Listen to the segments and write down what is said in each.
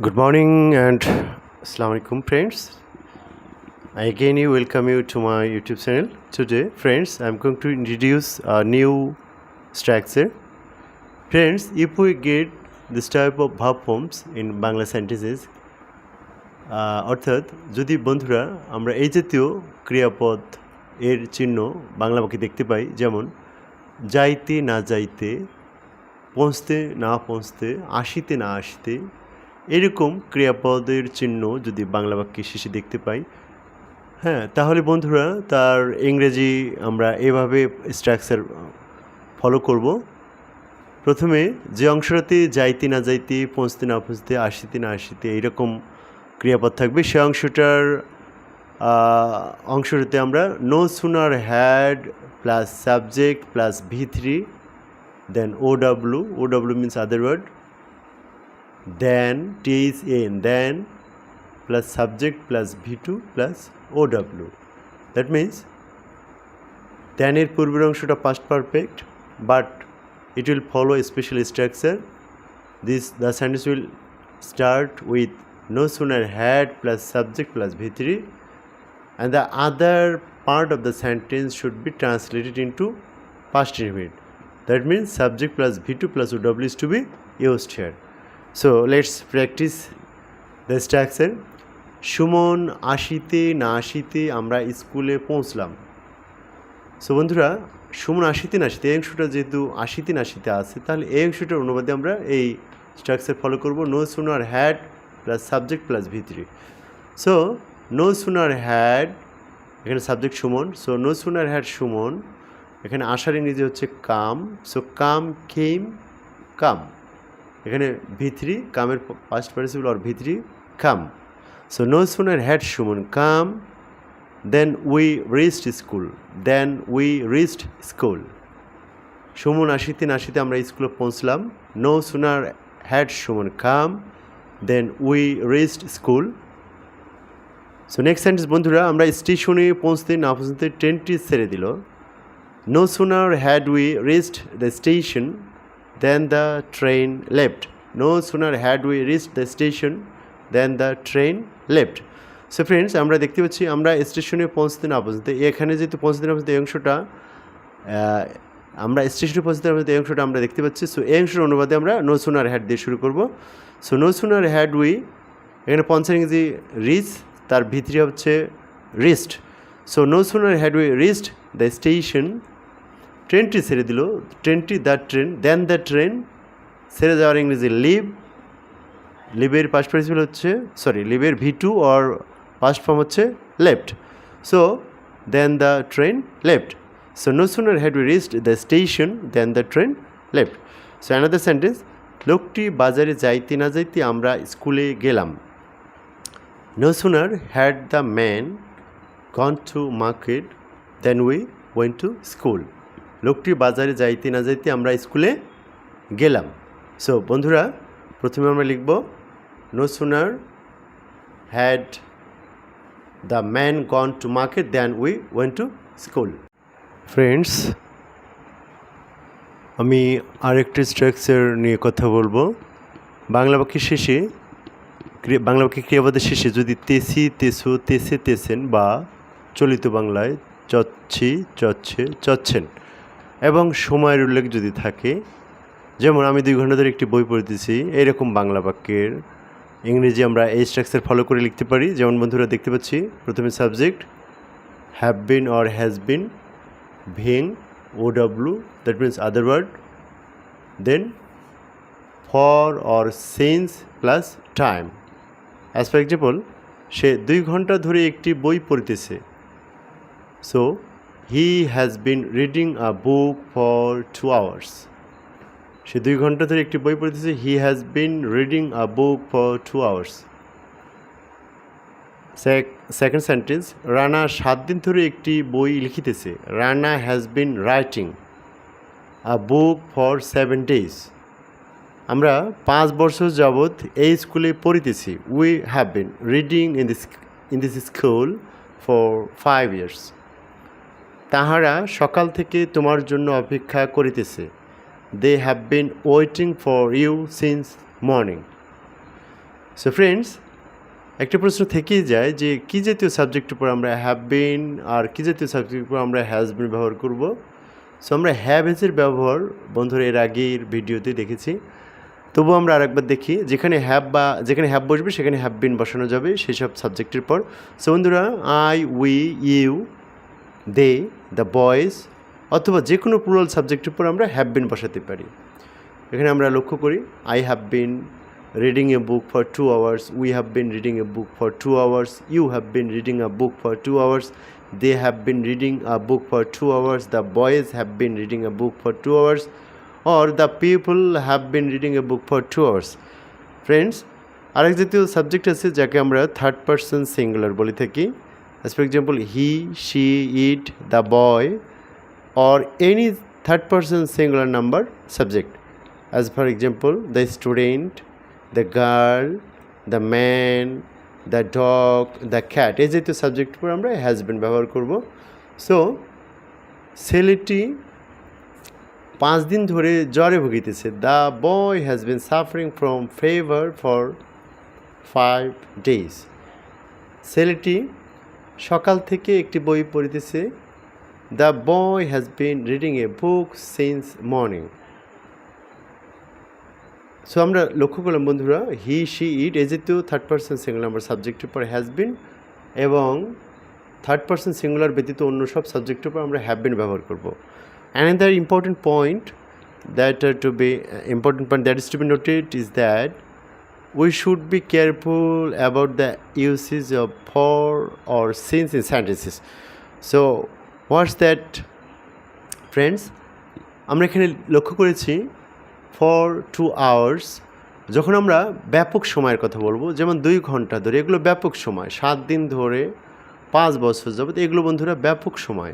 Good morning and Assalamu alaikum friends. I again welcome you to my YouTube channel. Today, friends, I'm going to introduce a new structure. Friends, if we get this type of verb forms in Bangla sentences, অর্থাৎ যদি বন্ধুরা আমরা এই জাতীয় ক্রিয়াপদ এর চিহ্ন বাংলা বাক্যে দেখতে পাই, যেমন যাইতে না যাইতে, পৌঁছতে না পৌঁছতে, আসিতে না আসিতে, এরকম ক্রিয়াপদের চিহ্ন যদি বাংলা বাক্যে শেষে দেখতে পাই, তাহলে বন্ধুরা তার ইংরেজি আমরা এভাবে স্ট্রাকচার ফলো করব। প্রথমে যে অংশটাতে যাইতে না যাইতে, পৌঁছতে না পৌঁছতে, আসিতে না আসিতে এইরকম ক্রিয়াপদ থাকবে, সে অংশটাতে আমরা no sooner had plus subject plus V3 then OW means other word, then THN, then plus subject plus V2 plus OW. That means then এর পূর্বের অংশটা past perfect, but it will follow a special structure. The sentence will start with no sooner had plus subject plus V3, and the other part of the sentence should be translated into past indefinite. That means subject plus V2 plus OW is to be used here. So let's practice the structure. Suman আসিতে না আসিতে আমরা স্কুলে পৌঁছলাম। So বন্ধুরা, সুমন আসিতে না আসিতে এই অংশটা যেহেতু আসিতে না আসিতে আছে, তাহলে এই অংশটার অনুবাদে আমরা এই স্ট্রাকচার ফলো করব। No sooner had plus subject plus V3. So no sooner had, এখানে subject Suman, so no sooner had Suman, এখানে আসার ইংরেজি হচ্ছে কাম, সো কাম কেম কাম, এখানে V3 কামের past participle or V3 come. So no sooner had Suman come, then we reached school, then we reached school. Suman আসিতে না আসিতে আমরা স্কুলে পৌঁছলাম। No sooner had Suman come, then we reached school. So next sentence বন্ধুরা, আমরা স্টেশনে পৌঁছতে না পৌঁছতে ট্রেনটি ছেড়ে দিল। No sooner had we reached the station, then the train left. No sooner had we reached the station than the train left. So friends, আমরা দেখতে পাচ্ছি আমরা স্টেশনে পৌঁছতে না পৌঁছতে, এখানে যেহেতু পৌঁছতে না পৌঁছতে এই অংশটা আমরা স্টেশনে পৌঁছতে না পৌঁছতে এই অংশটা আমরা দেখতে পাচ্ছি। সো এই অংশের অনুবাদে আমরা নো সুনার হ্যাড দিয়ে শুরু করব। So no sooner had we, এখানে পৌঁছার ইংরেজি রিচ, তার V3 হচ্ছে reached. So no sooner had we reached the station, ট্রেনটি ছেড়ে দিল, ট্রেনটি the train, then the train, ছেড়ে যাওয়ার ইংরেজি লিভ, লিভের পাস্ট পার্টিসিপল হচ্ছে লিভের V2 অর পাস্ট ফর্ম হচ্ছে left. So then the train left. So no sooner had we reached the station then the train left. So another sentence, লোকটি বাজারে যাইতে না যাইতে আমরা স্কুলে গেলাম। No sooner had the man gone to market then we went to school. লোকটি বাজারে যাইতে না যাইতে আমরা স্কুলে গেলাম। সো বন্ধুরা, প্রথমে আমরা লিখব no sooner had the man gone to market then we went to school. Friends, আমি আরেকটি স্ট্রাকচার নিয়ে কথা বলবো। বাংলা বাক্যের শেষে, বাংলা বাক্যের ক্রিয়াপদের শেষে যদি তেসি, তেসো, তেসে, তেসেন বা চলিত বাংলায় চচ্ছি, চচ্ছে, চচ্ছেন এবং সময়ের উল্লেখ যদি থাকে, যেমন আমি 2 ঘন্টা ধরে একটি বই পড়তেছি, এইরকম বাংলা বাক্যের ইংরেজি আমরা এই স্ট্রাকচার ফলো করে লিখতে পারি। যেমন বন্ধুরা দেখতে পাচ্ছি, প্রথমে subject have been or has been, ভিং OW, that means other word, then for or since plus time. As for example, সে 2 ঘন্টা ধরে একটি বই পড়তেছে। So he has been reading a book for 2 hours. সে 2 ঘন্টা ধরে একটি বই পড়তেছে। he has been reading a book for 2 hours. Second sentence, Rana 7 দিন ধরে একটি বই লিখিতেছে। Rana has been writing a book for 7 days. আমরা 5 বছর যাবৎ এই স্কুলে পড়িতেছি। we have been reading in this school for 5 years. তাহারা সকাল থেকে তোমার জন্য অপেক্ষা করিতেছে। They have been waiting for you since morning. So friends, একটা প্রশ্ন থেকেই যায় যে কী জাতীয় সাবজেক্টের উপর আমরা হ্যাভ বিন আর কী জাতীয় সাবজেক্টের উপর আমরা হ্যাজ বিন ব্যবহার করব। সো আমরা হ্যাভ হ্যাজের ব্যবহার বন্ধুরা এর আগের ভিডিওতে দেখেছি, তবুও আমরা আরেকবার দেখি। যেখানে হ্যাভ বসবে সেখানে হ্যাভ বিন বসানো যাবে সেই সব সাবজেক্টের পর। সো বন্ধুরা, I, we, you, they, the boys অথবা যে কোনো প্লুরাল সাবজেক্টের উপর আমরা হ্যাভ বিন বসাতে পারি। এখানে আমরা লক্ষ্য করি, I have bin reading a book for 2 hours, we have been reading a book for 2 hours, you have been reading a book for 2 hours, they have been reading a book for 2 hours, the boys have been reading a book for 2 hours, or the people have been reading a book for 2 hours. Friends, আরেক জাতীয় subject আছে যাকে আমরা third person singular বলে থাকি। As for example, he, she, it, the boy, or any third person singular number subject. As for example, the student, the girl, the man, the dog, the cat, এই জাতীয় subject উপর আমরা has been ব্যবহার করব। So ছেলেটি 5 দিন ধরে জ্বরে ভুগিতেছে। The boy has been suffering from fever for 5 days. ছেলেটি সকাল থেকে একটি বই পড়িতেছে। The boy has been reading a book since morning. So আমরা লক্ষ্য করলাম বন্ধুরা, হি, শি, ইট এই জাতীয় থার্ড পারসন সিঙ্গুলার নাম্বার সাবজেক্টের উপর হ্যাজ বিন এবং থার্ড পারসন সিঙ্গুলার ব্যতীত অন্য সব সাবজেক্টের উপর আমরা হ্যাভ বিন ব্যবহার করব। Another important point that is to be noted is that we should be careful about the usage of for or since in sentences. So what's that, friends? আমরা এখানে লক্ষ্য করেছি ফর 2 hours যখন আমরা ব্যাপক সময়ের কথা বলবো, যেমন 2 ঘন্টা ধরে, এগুলো ব্যাপক সময়। 7 দিন ধরে, 5 বছর যাবত, এগুলো বন্ধুরা ব্যাপক সময়।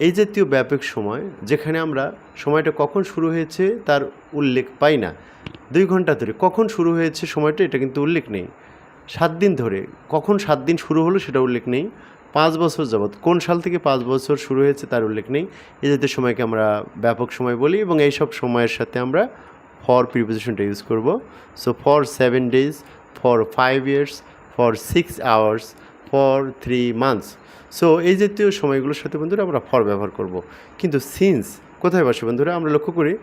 এই জাতীয় ব্যাপক সময় যেখানে আমরা সময়টা কখন শুরু হয়েছে তার উল্লেখ পাই না। 2 ঘন্টা ধরে কখন শুরু হয়েছে সময়টা, এটা কিন্তু উল্লেখ নেই। 7 দিন ধরে কখন 7 দিন শুরু হলো সেটা উল্লেখ নেই। 5 বছর যাবত কোন সাল থেকে 5 বছর শুরু হয়েছে তার উল্লেখ নেই। এই জাতীয় সময়কে আমরা ব্যাপক সময় বলি এবং এই সব সময়ের সাথে আমরা ফর প্রিপোজিশনটা ইউজ করব। So for 7 days, for 5 years, for 6 hours, for 3 months. So এই জাতীয় সময়গুলোর সাথে বন্ধুরা আমরা ফর ব্যবহার করব। কিন্তু সিন্স কোথায় বসে বন্ধুরা? আমরা লক্ষ্য করি,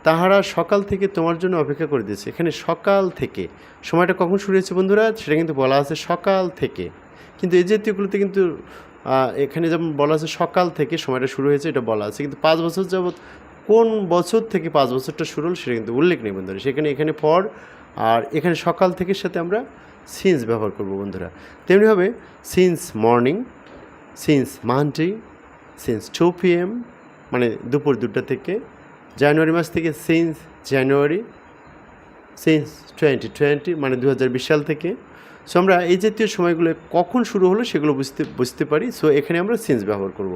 তাহারা সকাল থেকে তোমার জন্য অপেক্ষা করে দিয়েছে। এখানে সকাল থেকে সময়টা কখন শুরু হয়েছে বন্ধুরা সেটা কিন্তু বলা আছে সকাল থেকে, কিন্তু এই জাতীয়গুলোতে কিন্তু এখানে যেমন বলা আছে সকাল থেকে সময়টা শুরু হয়েছে এটা বলা আছে, কিন্তু 5 বছর যাবত কোন বছর থেকে 5 বছরটা শুরু হল সেটা কিন্তু উল্লেখ নেই বন্ধুরা। এখানে ফর আর এখানে সকাল থেকে সাথে আমরা সিন্স ব্যবহার করব বন্ধুরা। তেমনিভাবে since morning, since Monday, since 2 PM মানে দুপুর 2টা থেকে, জানুয়ারি মাস থেকে সিন্স জানুয়ারি, সিন্স 2020 মানে 2020 সাল থেকে। সো আমরা এই জাতীয় সময়গুলো কখন শুরু হলো সেগুলো বুঝতে পারি। সো এখানে আমরা সিন্স ব্যবহার করব।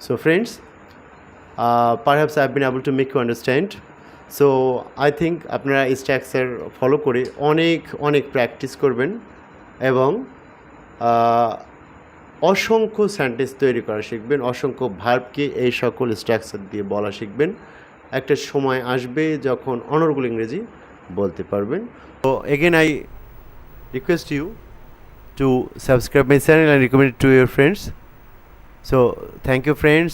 So friends, perhaps I have been able to make you understand. So I think আপনারা এই স্ট্রাকচার ফলো করে অনেক প্র্যাকটিস করবেন এবং অসংখ্য সেন্টেন্স তৈরি করা শিখবেন, অসংখ্য ভার্বকে এই সকল স্ট্রাকচার দিয়ে বলা শিখবেন। একটা সময় আসবে যখন অনর্গল ইংরেজি বলতে পারবেন। তো again I request you to subscribe my channel and recommend it to your friends. So thank you friends.